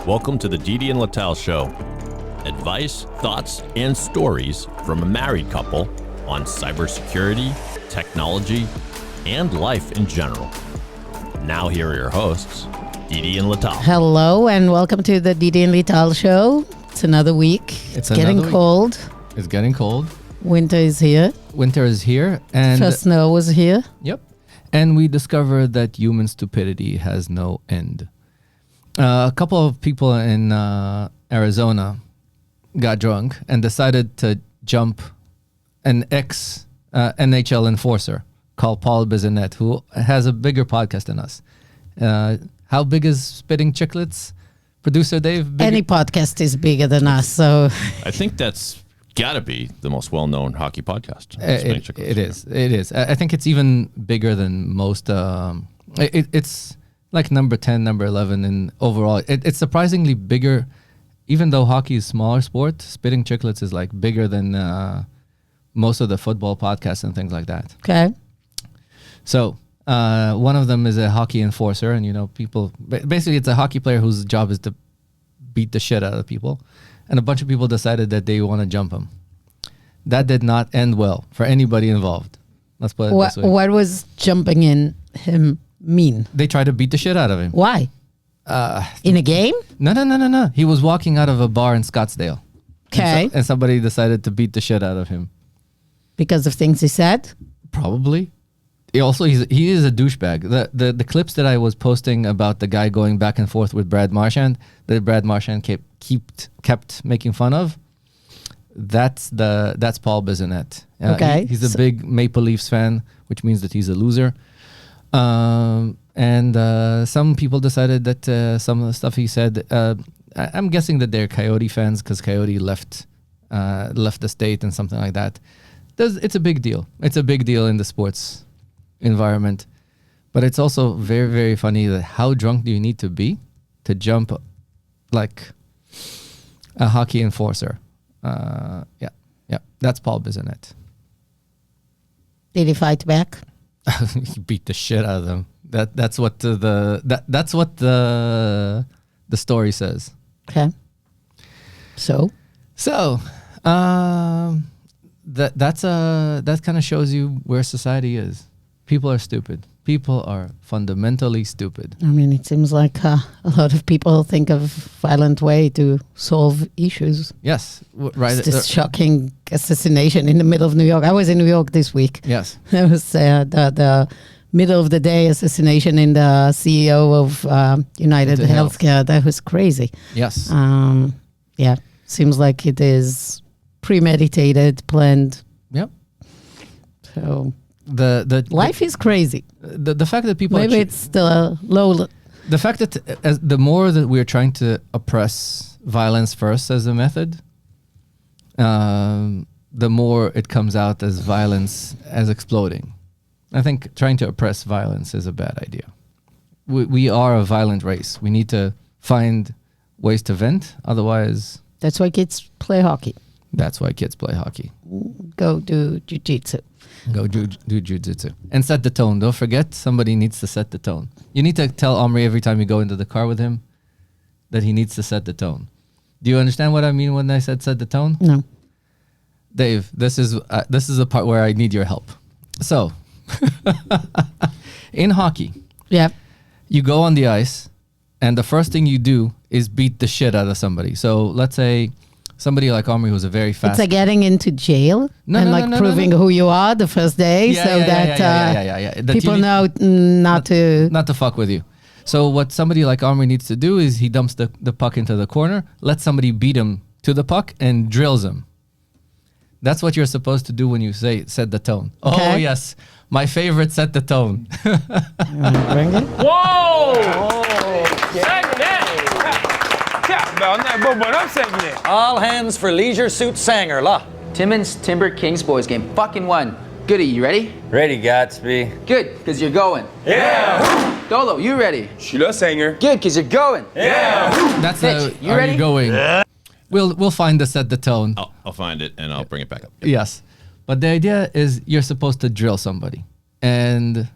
Welcome to the Didi Lital Show. Advice, thoughts, and stories from a married couple on cybersecurity, technology, and life in general. Now here are your hosts, Didi and Lital. Hello and welcome to the Didi and Lital Show. It's another week. It's getting cold. It's getting cold. Winter is here. Winter is here. And first snow was here. Yep. And we discovered that human stupidity has no end. A couple of people in Arizona got drunk and decided to jump an ex-NHL enforcer called Paul Bissonnette, who has a bigger podcast than us. How big is Spitting Chicklets? Producer Dave? Any podcast is bigger than us, so... I think that's got to be the most well-known hockey podcast. It is. I think it's even bigger than most... It's like number 10, number 11 in overall. It's surprisingly bigger, even though hockey is a smaller sport. Spitting Chicklets is like bigger than most of the football podcasts and things like that. Okay. So one of them is a hockey enforcer, and people. Basically, it's a hockey player whose job is to beat the shit out of people, and a bunch of people decided that they want to jump him. That did not end well for anybody involved. Let's put it this way. What was jumping in him mean? They tried to beat the shit out of him. Why? In a game? No. He was walking out of a bar in Scottsdale. Okay. And somebody decided to beat the shit out of him. Because of things he said? Probably. He is a douchebag. The clips that I was posting about the guy going back and forth with Brad Marchand, that Brad Marchand kept making fun of, that's Paul Bissonnette. Okay. He's a big Maple Leafs fan, which means that he's a loser. And some people decided that some of the stuff he said, I'm guessing that they're Coyote fans because Coyote left the state and something like that. It's a big deal. It's a big deal in the sports environment. But it's also very, very funny that how drunk do you need to be to jump like a hockey enforcer? Yeah. That's Paul Bissonnette. Did he fight back? He beat the shit out of them. That's what that's what the story says. Okay. So that kind of shows you where society is. People are stupid. People are fundamentally stupid. I mean, it seems like a lot of people think of violent way to solve issues. Yes, right. It's this shocking assassination in the middle of New York. I was in New York this week. Yes. There was the middle of the day assassination in the CEO of United Healthcare. That was crazy. Yes. Yeah, seems like it is premeditated, planned. Yep. So the life is crazy. The fact that people maybe it's the low. The fact that the more that we're trying to oppress violence first as a method, the more it comes out as violence as exploding. I think trying to oppress violence is a bad idea. We are a violent race. We need to find ways to vent. Otherwise, that's why kids play hockey. That's why kids play hockey. Go do jiu-jitsu. Go do jiu-jitsu. And set the tone. Don't forget, somebody needs to set the tone. You need to tell Omri every time you go into the car with him that he needs to set the tone. Do you understand what I mean when I said set the tone? No. Dave, this is the part where I need your help. So, in hockey, you go on the ice, and the first thing you do is beat the shit out of somebody. So let's say somebody like Omri who's a very fast... It's like getting into jail proving who you are the first day that people know not to fuck with you. So what somebody like Omri needs to do is he dumps the puck into the corner, lets somebody beat him to the puck, and drills him. That's what you're supposed to do when you say set the tone. Okay. Oh, yes. My favorite, set the tone. Bring it? Whoa! All hands for Leisure Suit Sanger, la. Timmins Timber Kings boys game. Fucking one. Goody, you ready? Ready, Gatsby. Good, because you're going. Yeah! Dolo, you ready? Je suis là, Sanger. Good, because you're going. Yeah! That's Mitch, you are ready? You going? Yeah. We'll find the set the tone. I'll find it and I'll bring it back up. Yes. But the idea is you're supposed to drill somebody. And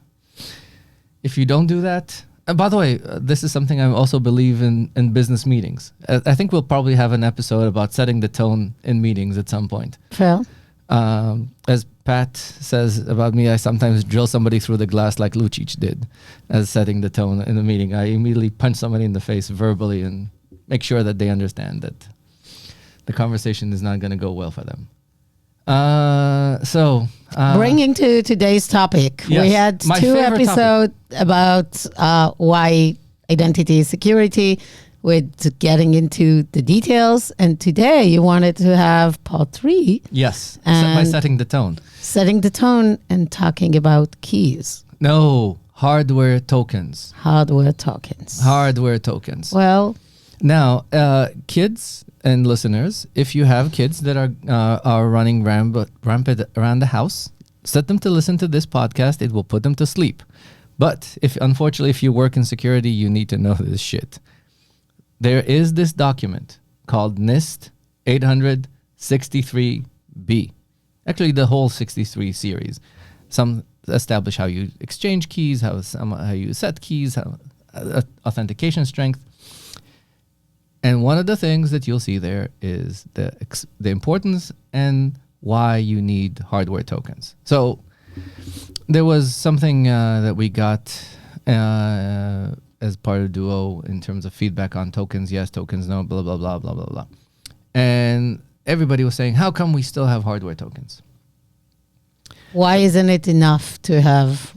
if you don't do that, By the way, this is something I also believe in business meetings. I think we'll probably have an episode about setting the tone in meetings at some point. Phil? As Pat says about me, I sometimes drill somebody through the glass like Lucic did as setting the tone in the meeting. I immediately punch somebody in the face verbally and make sure that they understand that the conversation is not going to go well for them. Bringing to today's topic, yes, we had 2 episodes about why identity security, with getting into the details. And today you wanted to have part 3. Yes, by setting the tone. Setting the tone and talking about keys. No, hardware tokens. Hardware tokens. Hardware tokens. Well, now, kids and listeners, if you have kids that are running rampant around the house, set them to listen to this podcast. It will put them to sleep. But unfortunately, if you work in security, you need to know this shit. There is this document called NIST 863B. Actually, the whole 63 series. Some establish how you exchange keys, how you set keys, how authentication strength. And one of the things that you'll see there is the importance and why you need hardware tokens. So there was something that we got as part of Duo in terms of feedback on tokens, yes, tokens, no, blah, blah, blah, blah, blah, blah. And everybody was saying, how come we still have hardware tokens? Why isn't it enough to have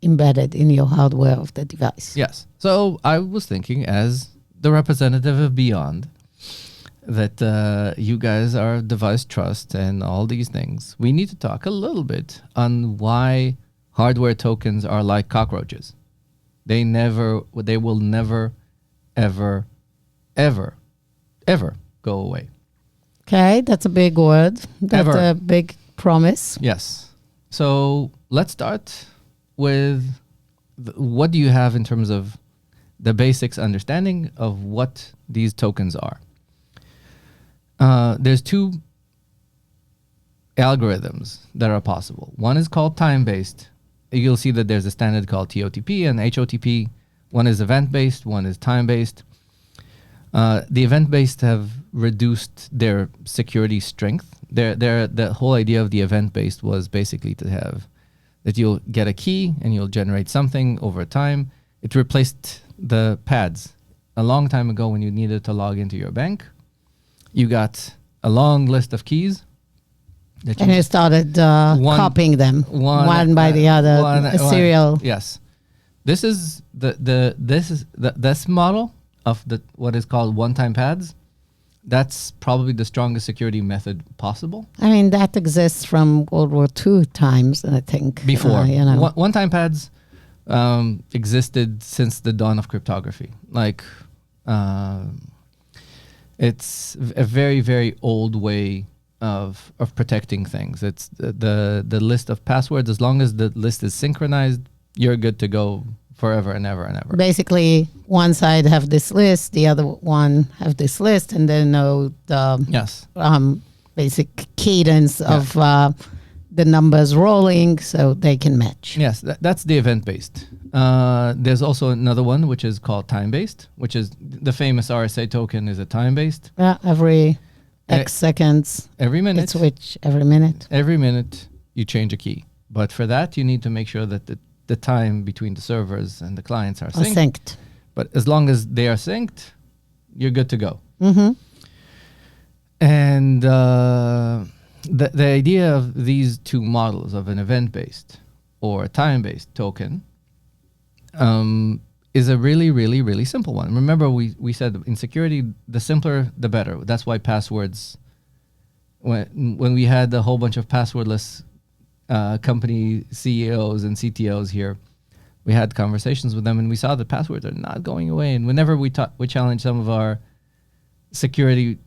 embedded in your hardware of the device? Yes. So I was thinking, as the representative of Beyond, that you guys are device trust and all these things. We need to talk a little bit on why hardware tokens are like cockroaches. They will never, ever, ever, ever go away. Okay, that's a big word. That's Ever. a big promise. Yes. So let's start with what do you have in terms of the basics understanding of what these tokens are. There's 2 algorithms that are possible. One is called time-based. You'll see that there's a standard called TOTP and HOTP. One is event-based, one is time-based. The event-based have reduced their security strength. The whole idea of the event-based was basically to have that you'll get a key and you'll generate something over time. It replaced the pads. A long time ago when you needed to log into your bank, you got a long list of keys. And you started copying them one by the other, a serial. Yes, this is this model of what is called one-time pads. That's probably the strongest security method possible. I mean, that exists from World War II times, I think. Before one-time pads existed since the dawn of cryptography. Like, it's a very, very old way of protecting things. It's the list of passwords. As long as the list is synchronized, you're good to go forever and ever and ever. Basically, one side have this list, the other one have this list, and then know the basic cadence of the numbers rolling so they can match. Yes, that's the event-based. There's also another one which is called time-based, which is the famous RSA token is a time-based. Yeah, every X seconds. Every minute. It switch every minute. Every minute you change a key. But for that, you need to make sure that the time between the servers and the clients are synced. But as long as they are synced, you're good to go. Mm-hmm. And the idea of these 2 models of an event-based or a time-based token is a really, really, really simple one. Remember, we said in security, the simpler, the better. That's why passwords, when we had a whole bunch of passwordless company CEOs and CTOs here, we had conversations with them and we saw that passwords are not going away. And whenever we challenge some of our security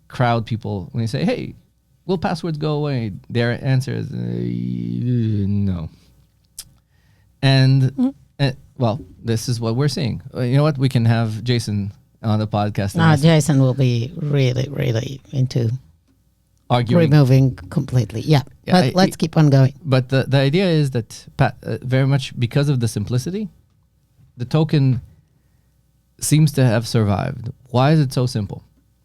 crowd people, when they say, hey, will passwords go away? Their answer is no. And well, this is what we're seeing. You know what? We can have Jason on the podcast. Jason will be really, really into arguing, removing completely. Yeah, but let's keep on going. But the idea is that very much because of the simplicity, the token seems to have survived. Why is it so simple?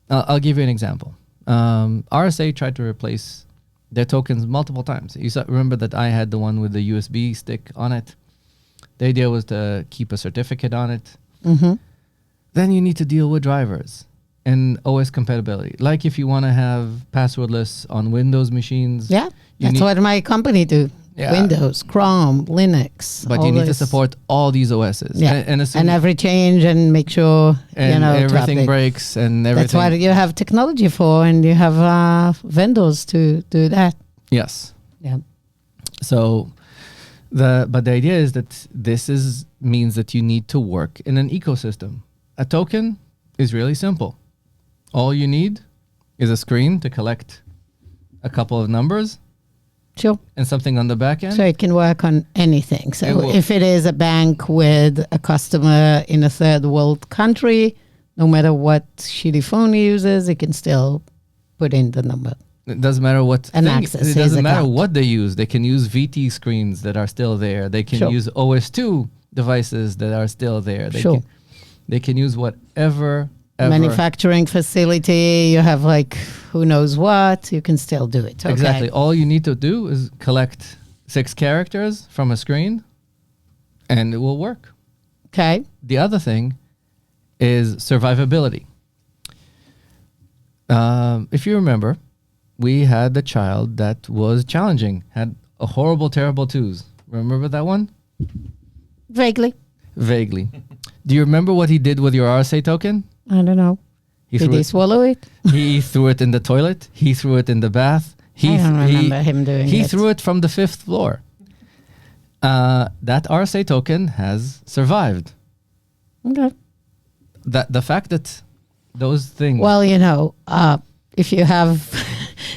I'll give you an example. RSA tried to replace their tokens multiple times. Remember that I had the one with the USB stick on it. The idea was to keep a certificate on it. Mm-hmm. Then you need to deal with drivers and OS compatibility. Like if you want to have passwordless on Windows machines. Yeah, that's what my company do. Yeah. Windows, Chrome, Linux. But you need to support all these OSs. Yeah. And every change and make sure, and everything breaks and everything. That's what you have technology for, and you have vendors to do that. Yes. Yeah. So but the idea is that means that you need to work in an ecosystem. A token is really simple. All you need is a screen to collect a couple of numbers. Sure. And something on the back end. So it can work on anything. So if it is a bank with a customer in a third world country, no matter what shitty phone he uses, it can still put in the number. It doesn't matter what access. It doesn't matter what they use. They can use VT screens that are still there. They can use OS2 devices that are still there. They can use whatever. Manufacturing facility, you have like who knows what, you can still do it. Okay. Exactly. All you need to do is collect 6 characters from a screen and it will work. Okay. The other thing is survivability. If you remember, we had a child that was challenging, had a horrible, terrible twos. Remember that one? Vaguely. Do you remember what he did with your RSA token? I don't know. Did he swallow it? He threw it in the toilet. He threw it in the bath. I don't remember him doing it. He threw it from the 5th floor. That RSA token has survived. Okay. The fact that those things... Well, if you have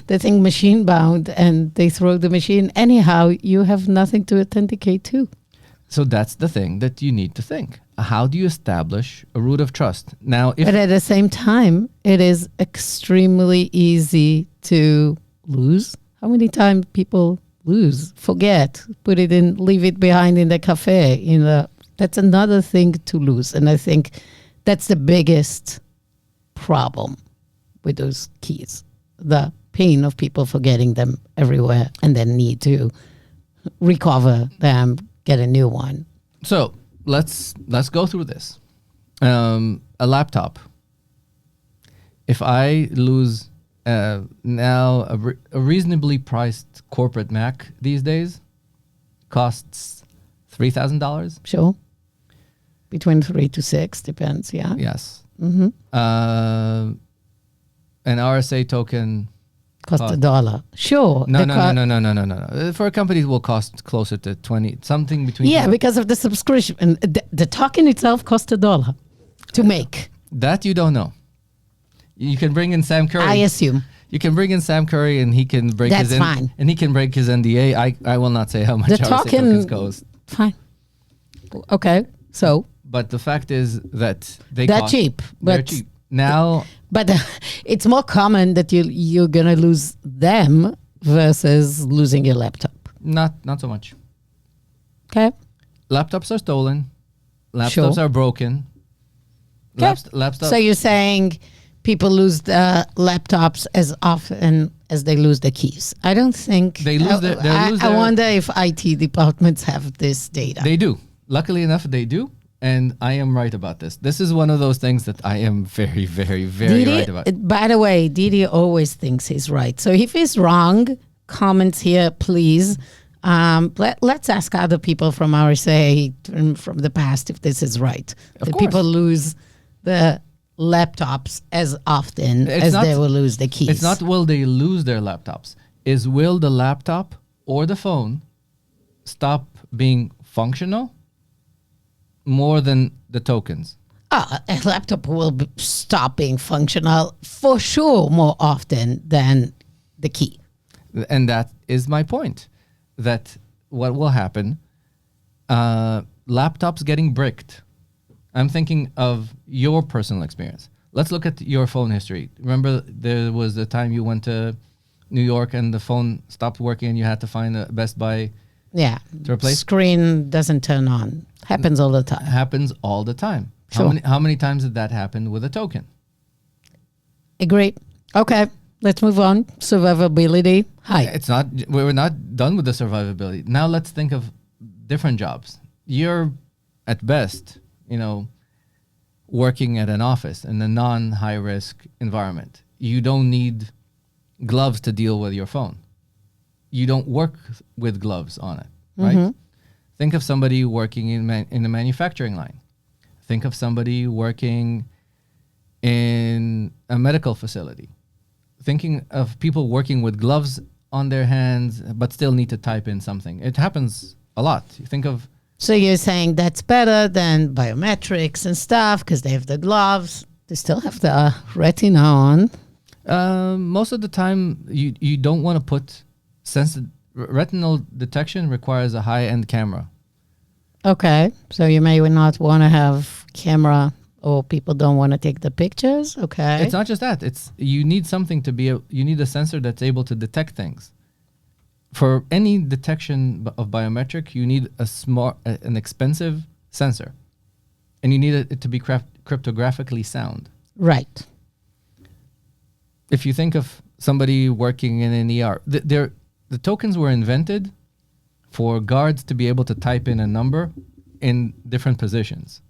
the thing machine bound and they throw the machine anyhow, you have nothing to authenticate to. So that's the thing that you need to think. How do you establish a root of trust? But at the same time, it is extremely easy to lose. How many times people lose, forget, leave it behind in the cafe? That's another thing to lose. And I think that's the biggest problem with those keys. The pain of people forgetting them everywhere and then need to recover them, get a new one. So let's go through this. A laptop. If I lose now a reasonably priced corporate Mac these days costs $3,000. Sure. Between 3 to 6 depends. Yeah. Yes. Mm-hmm. An RSA token cost $1. Sure. No. For a company, it will cost closer to 20, something between. Yeah, because of the subscription. And the token itself costs $1 to make. That you don't know. You can bring in Sam Curry. I assume. You can bring in Sam Curry, and he can break That's fine. And he can break his NDA. I will not say how much RSA tokens cost. Fine. Okay. So. But the fact is that they're cheap. They're cheap now. But it's more common that you're gonna lose them versus losing your laptop. Not so much. Okay. Laptops are stolen. Laptops are broken. Laptops. So you're saying people lose the laptops as often as they lose the keys? I don't think they lose their. I wonder if IT departments have this data. They do. Luckily enough, they do. And I am right about this. This is one of those things that I am very, very, very right about. By the way, Didi always thinks he's right. So if he's wrong, comments here, please. Let's ask other people from RSA from the past if this is right. That people lose the laptops as often as they will lose the keys. It's not will they lose their laptops. Is will the laptop or the phone stop being functional more than the tokens? A laptop will stop being functional for sure more often than the key. And that is my point. That what will happen, laptops getting bricked. I'm thinking of your personal experience. Let's look at your phone history. Remember there was a time you went to New York and the phone stopped working and you had to find a Best Buy Yeah. To replace screen doesn't turn on. Happens all the time. happens all the time. Sure. How many times did that happen with a token? Agree. Okay, let's move on. Survivability. Hi. It's not. We're not done with the survivability. Now let's think of different jobs. You're at best, working at an office in a non-high risk environment. You don't need gloves to deal with your phone. You don't work with gloves on it, right? Mm-hmm. Think of somebody working in the manufacturing line. Think of somebody working in a medical facility. Thinking of people working with gloves on their hands but still need to type in something. It happens a lot. You think of... So you're saying that's better than biometrics and stuff because they have the gloves. They still have the retina on. Most of the time, you don't want to put... Retinal detection requires a high-end camera. Okay, so you may not want to have camera or people don't want to take the pictures. Okay. It's not just that. You need something you need a sensor that's able to detect things. For any detection of biometric, you need an expensive sensor. And you need it to be cryptographically sound. Right. If you think of somebody working in an ER, the tokens were invented for guards to be able to type in a number in different positions.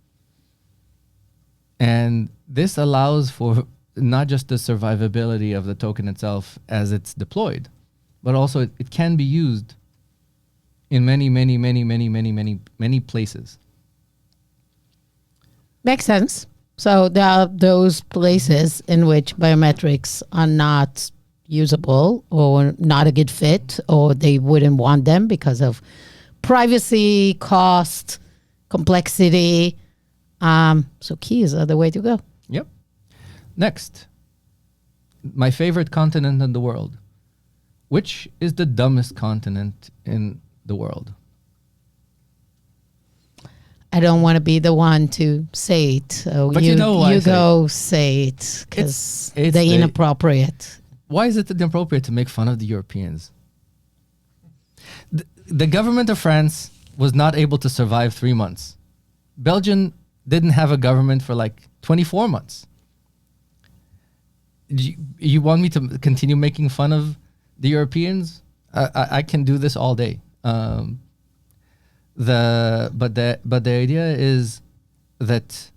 And this allows for not just the survivability of the token itself as it's deployed, but also it can be used in many places. Makes sense. So there are those places in which biometrics are not usable or not a good fit, or they wouldn't want them because of privacy, cost, complexity. So keys are the way to go. Yep. Next, my favorite continent in the world. Which is the dumbest continent in the world? I don't want to be the one to say it. So But you why go say it because It's they're inappropriate. Why is it inappropriate to make fun of the Europeans? The government of France was not able to survive 3 months. Belgium didn't have a government for like 24 months. You want me to continue making fun of the Europeans? I can do this all day. But the idea is that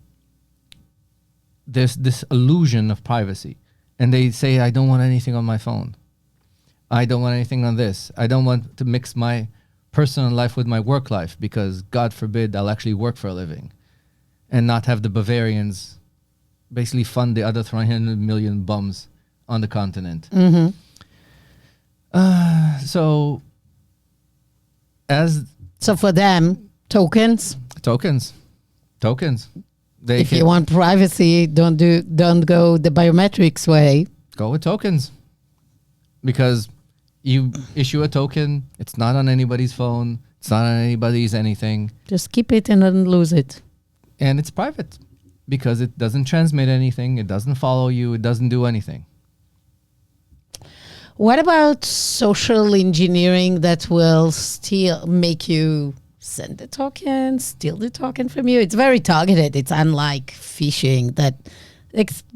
there's this illusion of privacy. And they say, I don't want anything on my phone. I don't want anything on this. I don't want to mix my personal life with my work life because, God forbid, I'll actually work for a living and not have the Bavarians basically fund the other 300 million bums on the continent. Mm-hmm. So for them, tokens. If you want privacy, don't go the biometrics way. Go with tokens. Because you issue a token, it's not on anybody's phone, it's not on anybody's anything. Just keep it and don't lose it. And it's private because it doesn't transmit anything, it doesn't follow you, it doesn't do anything. What about social engineering that will still make you send the token, steal the token from you? It's very targeted. It's unlike phishing that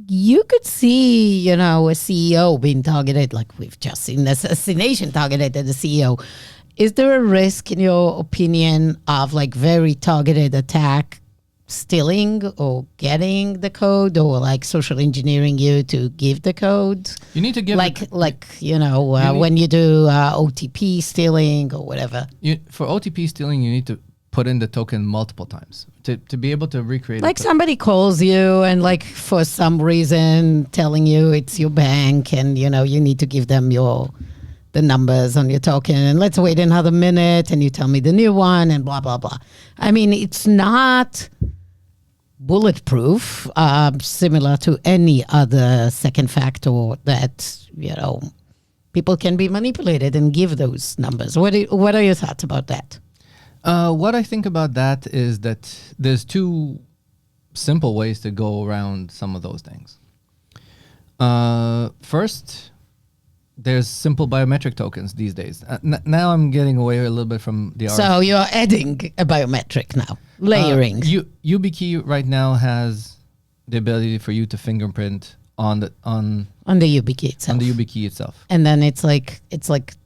you could see, a CEO being targeted, like we've just seen assassination targeted at the CEO. Is there a risk, in your opinion, of like very targeted attack, stealing or getting the code, or like social engineering you to give the code? You need to give when you do OTP stealing or whatever. For OTP stealing, you need to put in the token multiple times to be able to recreate. Like somebody calls you and like for some reason telling you it's your bank and you need to give them the numbers on your token and let's wait another minute and you tell me the new one and blah blah blah. I mean, it's not bulletproof, similar to any other second factor that people can be manipulated and give those numbers. What are your thoughts about that? What I think about that is that there's two simple ways to go around some of those things. First, there's simple biometric tokens these days. Now I'm getting away a little bit from the So you're adding a biometric now, layering. YubiKey right now has the ability for you to fingerprint on the YubiKey itself. On the YubiKey itself. And then it's like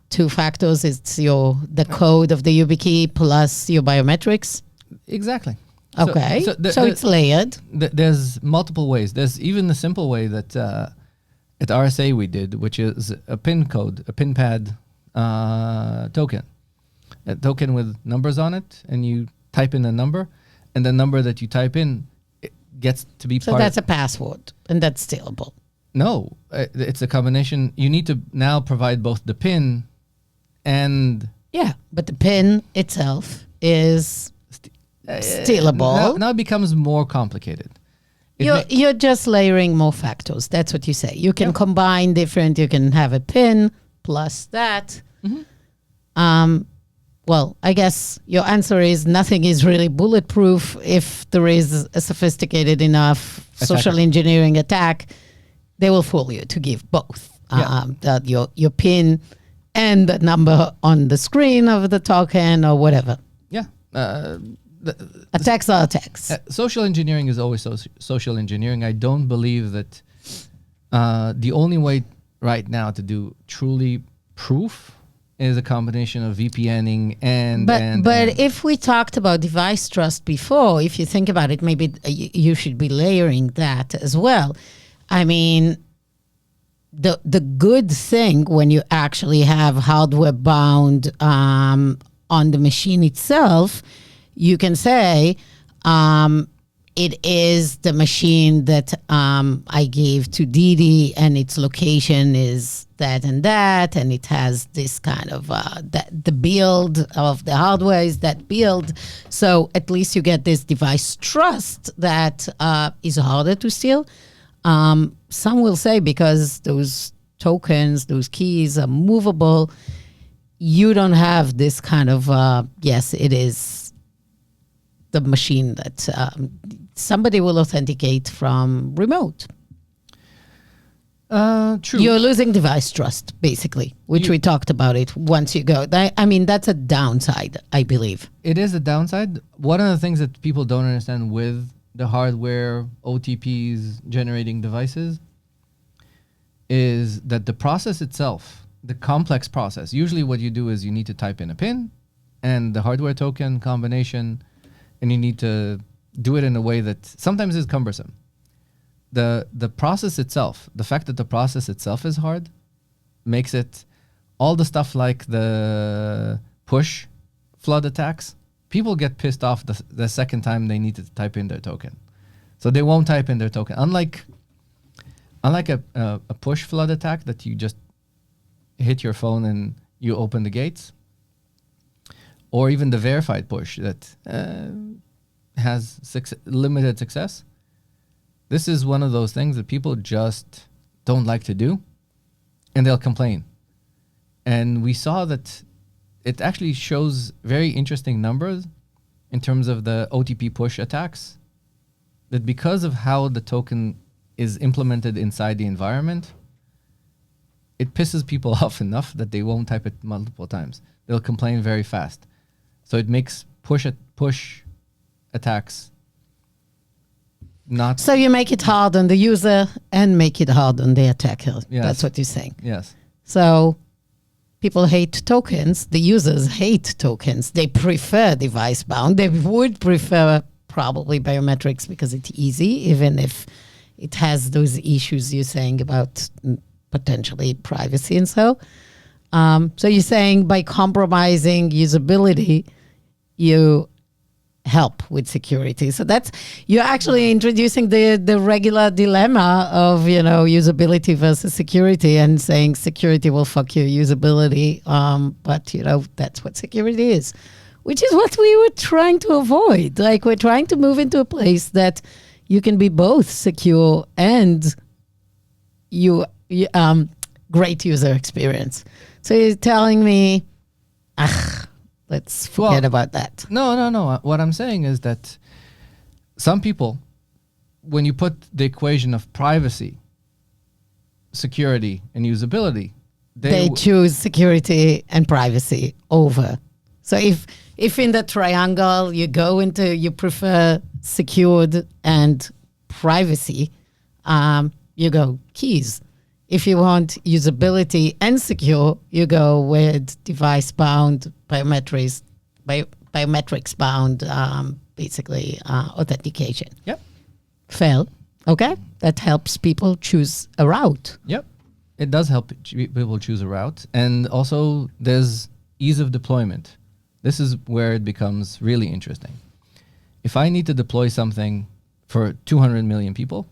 two factors. It's the code of the YubiKey plus your biometrics. Exactly. Okay. So it's layered. There's multiple ways. There's even the simple way that at RSA we did, which is a PIN code, a PIN pad token. A token with numbers on it, and you type in a number, and the number that you type in it gets to be So that's a password, and that's stealable. No, it's a combination. You need to now provide both the PIN and... Yeah, but the PIN itself is stealable. Now it becomes more complicated. You're just layering more factors. That's what you say. You can combine different. You can have a PIN plus that. Well, I guess your answer is nothing is really bulletproof. If there is a sophisticated enough social engineering attack, they will fool you to give both your PIN and the number on the screen of the token or whatever. Yeah. Attacks are attacks. Social engineering is always social engineering. I don't believe that the only way right now to do truly proof is a combination of VPNing But if we talked about device trust before, if you think about it, maybe you should be layering that as well. I mean, the good thing when you actually have hardware bound on the machine itself, you can say it is the machine that I gave to Didi, and its location is that, and it has this kind of the build of the hardware is that build. So at least you get this device trust that is harder to steal. Some will say because those tokens, those keys are movable, you don't have this kind of yes, it is the machine that somebody will authenticate from remote. True. You're losing device trust, basically, which we talked about it once you go. I mean, that's a downside, I believe. It is a downside. One of the things that people don't understand with the hardware OTPs generating devices is that the process itself, the complex process, usually what you do is you need to type in a PIN and the hardware token combination, and you need to do it in a way that sometimes is cumbersome. The process itself, the fact that the process itself is hard, makes it all the stuff like the push flood attacks. People get pissed off the second time they need to type in their token, so they won't type in their token. Unlike a push flood attack that you just hit your phone and you open the gates, or even the verified push that has limited success. This is one of those things that people just don't like to do, and they'll complain. And we saw that it actually shows very interesting numbers in terms of the OTP push attacks, that because of how the token is implemented inside the environment, it pisses people off enough that they won't type it multiple times. They'll complain very fast. So it makes push attacks not... So you make it hard on the user and make it hard on the attacker. Yes. That's what you're saying. Yes. So people hate tokens. The users hate tokens. They prefer device bound. They would prefer probably biometrics because it's easy, even if it has those issues you're saying about potentially privacy and so. So you're saying by compromising usability, you help with security. So that's, you're actually introducing the regular dilemma of, usability versus security, and saying security will fuck your usability. But that's what security is, which is what we were trying to avoid. Like, we're trying to move into a place that you can be both secure and great user experience. So you're telling me, let's forget about that. No. What I'm saying is that some people, when you put the equation of privacy, security, and usability, they choose security and privacy over. So if in the triangle you prefer secured and privacy, you go keys. If you want usability and secure, you go with device-bound biometrics bound, basically authentication. Yep. Fail. Okay, that helps people choose a route. Yep. It does help people choose a route. And also there's ease of deployment. This is where it becomes really interesting. If I need to deploy something for 200 million people.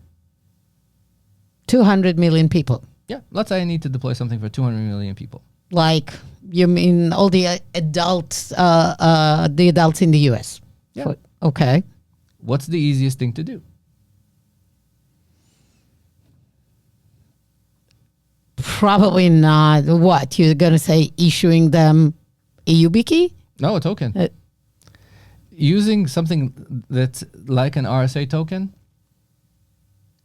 200 million people. Yeah. Let's say I need to deploy something for 200 million people. Like, you mean all the adults in the US? Yeah. Okay. What's the easiest thing to do? Probably not. What? You're going to say issuing them a YubiKey? No, a token. Using something that's like an RSA token.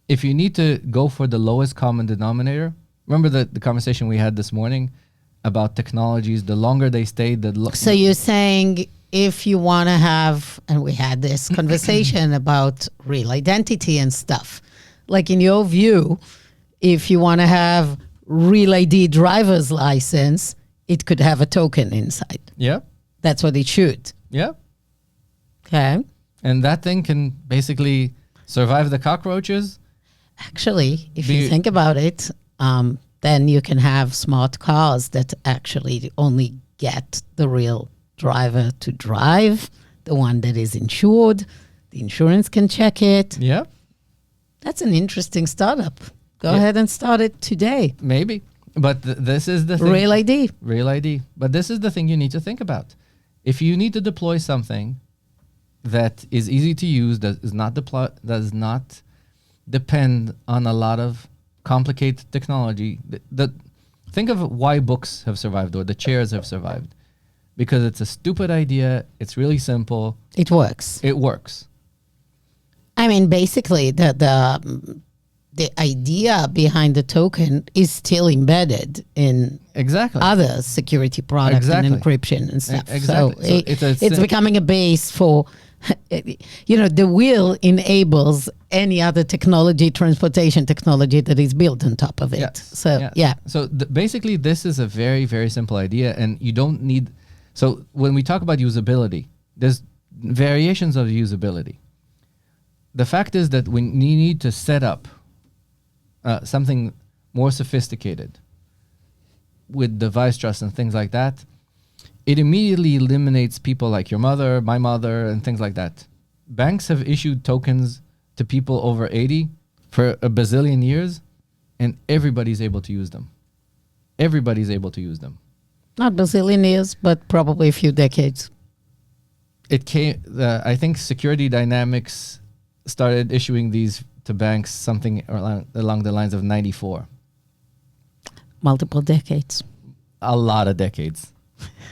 If you need to go for the lowest common denominator, remember the conversation we had this morning about technologies, the longer they stay, So you're saying if you want to have, and we had this conversation about real identity and stuff, like in your view, if you want to have real ID driver's license, it could have a token inside. Yeah. That's what it should. Yeah. Okay. And that thing can basically survive the cockroaches. Actually, if you think about it, then you can have smart cars that actually only get the real driver to drive, the one that is insured. The insurance can check it. Yeah. That's an interesting startup. Go ahead and start it today. Maybe. But this is the thing. Real ID. Real ID. But this is the thing you need to think about. If you need to deploy something that is easy to use, that does not depend on a lot of complicated technology, think of why books have survived or the chairs have survived. Because it's a stupid idea. It's really simple. It works. It works. I mean, basically, the idea behind the token is still embedded in other security products and encryption and stuff. Exactly. So it's becoming a base for, the wheel enables any other technology, transportation technology that is built on top of it. Yeah. So basically, this is a very, very simple idea, and you don't need. So when we talk about usability, there's variations of usability. The fact is that when you need to set up something more sophisticated with device trust and things like that, it immediately eliminates people like your mother, my mother, and things like that. Banks have issued tokens to people over 80 for a bazillion years, and everybody's able to use them. Everybody's able to use them. Not bazillion years, but probably a few decades. It came. I think Security Dynamics started issuing these to banks something along the lines of 94. Multiple decades. A lot of decades.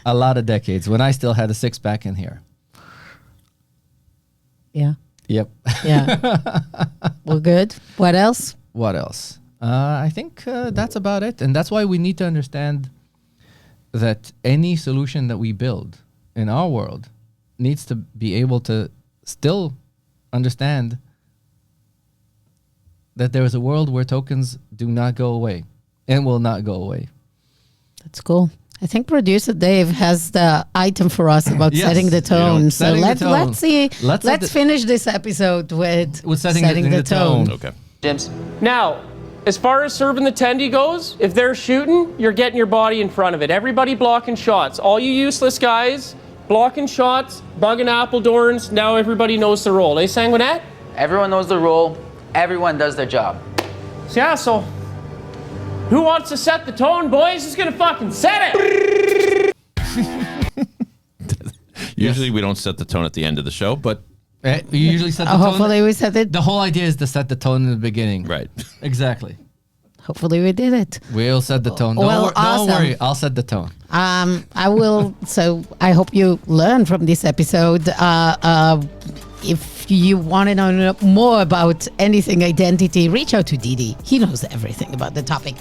A lot of decades. When I still had a six-pack in here. Yeah. Yep. Yeah. Well, good. What else? What else? I think that's about it. And that's why we need to understand that any solution that we build in our world needs to be able to still understand that there is a world where tokens do not go away and will not go away. That's cool. I think producer Dave has the item for us about setting the tone. So let's see. Let's finish this episode with setting the tone. Okay. James. Now, as far as serving the tendy goes, if they're shooting, you're getting your body in front of it. Everybody blocking shots. All you useless guys, blocking shots, bugging Appledorns. Now everybody knows the role. Eh, Sanguinette? Everyone knows the role. Everyone does their job. Yeah, so who wants to set the tone, boys? Who's gonna fucking set it? Usually we don't set the tone at the end of the show, but you usually set the tone. Hopefully we set it. The whole idea is to set the tone in the beginning. right. Exactly. Hopefully we did it. We'll set the tone. Well, Don't worry. I'll set the tone. I will. So I hope you learn from this episode. If you want to know more about anything identity, reach out to Didi. He knows everything about the topic.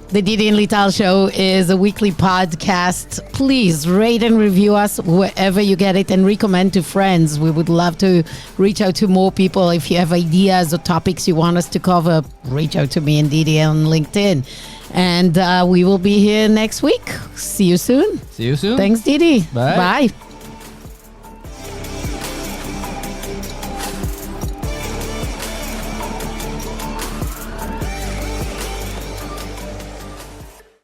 The Didi Lital Show is a weekly podcast. Please rate and review us wherever you get it and recommend to friends. We would love to reach out to more people. If you have ideas or topics you want us to cover, reach out to me and Didi on LinkedIn. And we will be here next week. See you soon. See you soon. Thanks, Didi. Bye. Bye.